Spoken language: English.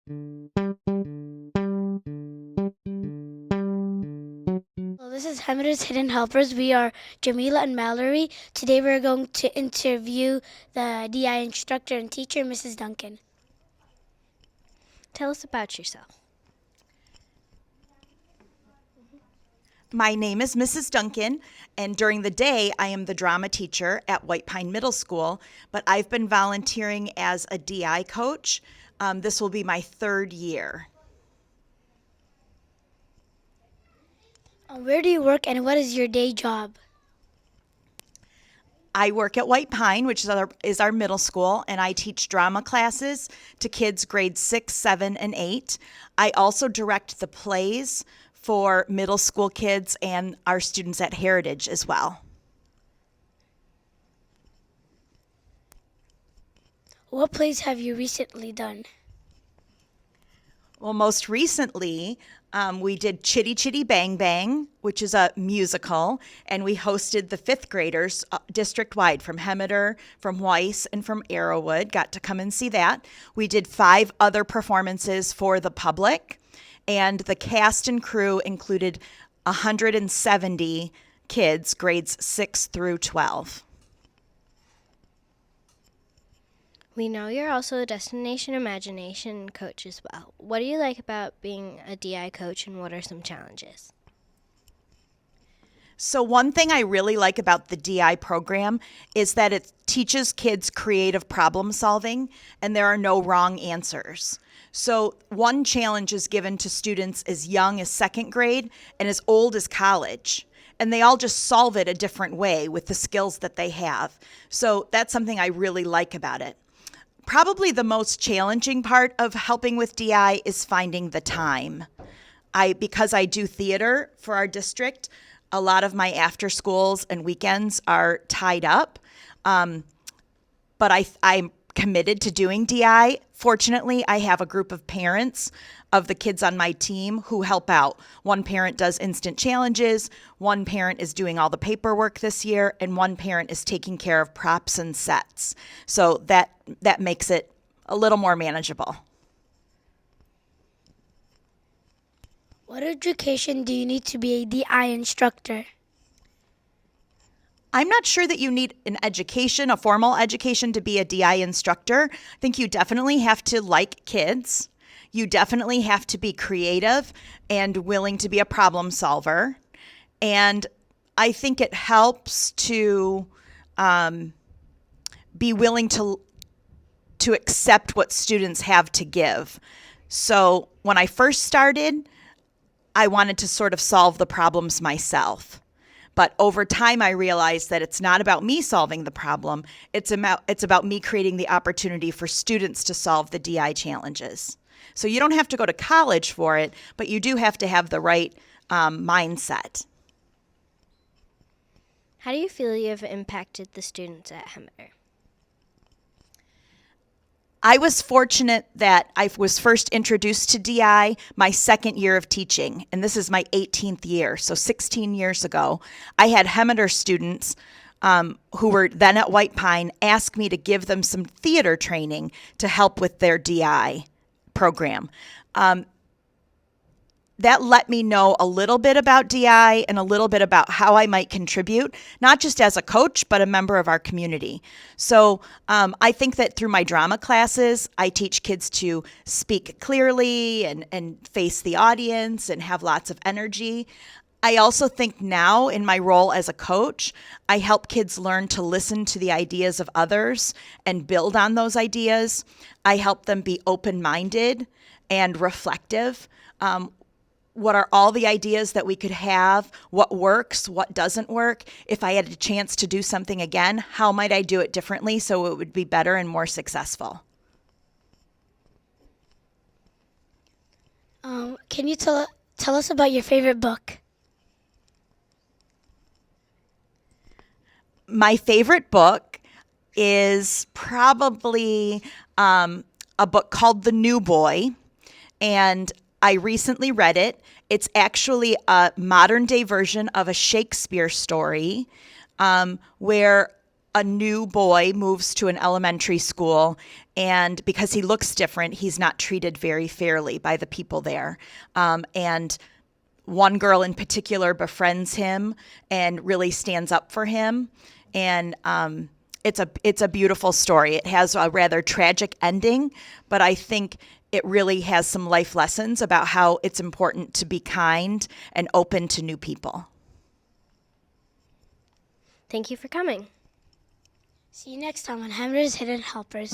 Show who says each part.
Speaker 1: Well, this is Hemmeter's Hidden Helpers. We are Jamila and Mallory. Today we're going to interview the DI instructor and teacher, Mrs. Duncan.
Speaker 2: Tell us about yourself.
Speaker 3: My name is Mrs. Duncan, and during the day, I am the drama teacher at White Pine Middle School, but I've been volunteering as a DI coach. This will be my third year.
Speaker 1: Where do you work and what is your day job?
Speaker 3: I work at White Pine, which is our middle school, and I teach drama classes to kids grades 6, 7, and 8. I also direct the plays for middle school kids and our students at Heritage as well.
Speaker 1: What plays have you recently done?
Speaker 3: Well, most recently, we did Chitty Chitty Bang Bang, which is a musical, and we hosted the fifth graders district-wide from Hemmeter, from Weiss, and from Arrowwood. Got to come and see that. We did 5 other performances for the public, and the cast and crew included 170 kids, grades 6 through 12.
Speaker 2: We know you're also a Destination Imagination coach as well. What do you like about being a DI coach, and what are some challenges?
Speaker 3: So one thing I really like about the DI program is that it teaches kids creative problem solving, and there are no wrong answers. So one challenge is given to students as young as second grade and as old as college. And they all just solve it a different way with the skills that they have. So that's something I really like about it. Probably the most challenging part of helping with DI is finding the time. Because I do theater for our district, a lot of my after schools and weekends are tied up. But I'm committed to doing DI. Fortunately, I have a group of parents of the kids on my team who help out. One parent does instant challenges, one parent is doing all the paperwork this year, and one parent is taking care of props and sets. So that makes it a little more manageable.
Speaker 1: What education do you need to be a DI instructor?
Speaker 3: I'm not sure that you need an education, a formal education, to be a DI instructor. I think you definitely have to like kids. You definitely have to be creative and willing to be a problem solver. And I think it helps to be willing to accept what students have to give. So when I first started, I wanted to sort of solve the problems myself. But over time, I realized that it's not about me solving the problem. It's about me creating the opportunity for students to solve the DI challenges. So you don't have to go to college for it, but you do have to have the right mindset.
Speaker 2: How do you feel you have impacted the students at Hemmeter?
Speaker 3: I was fortunate that I was first introduced to DI my second year of teaching, and this is my 18th year, so 16 years ago. I had Hemmeter students who were then at White Pine ask me to give them some theater training to help with their DI program. That let me know a little bit about DI and a little bit about how I might contribute, not just as a coach, but a member of our community. So I think that through my drama classes, I teach kids to speak clearly and face the audience and have lots of energy. I also think now in my role as a coach, I help kids learn to listen to the ideas of others and build on those ideas. I help them be open-minded and reflective. What are all the ideas that we could have? What works? What doesn't work? If I had a chance to do something again, how might I do it differently so it would be better and more successful?
Speaker 1: Can you tell us about your favorite book?
Speaker 3: My favorite book is probably a book called The New Boy, and I recently read it. It's actually a modern day version of a Shakespeare story where a new boy moves to an elementary school And because he looks different, he's not treated very fairly by the people there. And one girl in particular befriends him and really stands up for him. And it's a beautiful story. It has a rather tragic ending, but I think it really has some life lessons about how it's important to be kind and open to new people.
Speaker 2: Thank you for coming.
Speaker 1: See you next time on Hemmeter's Hidden Helpers.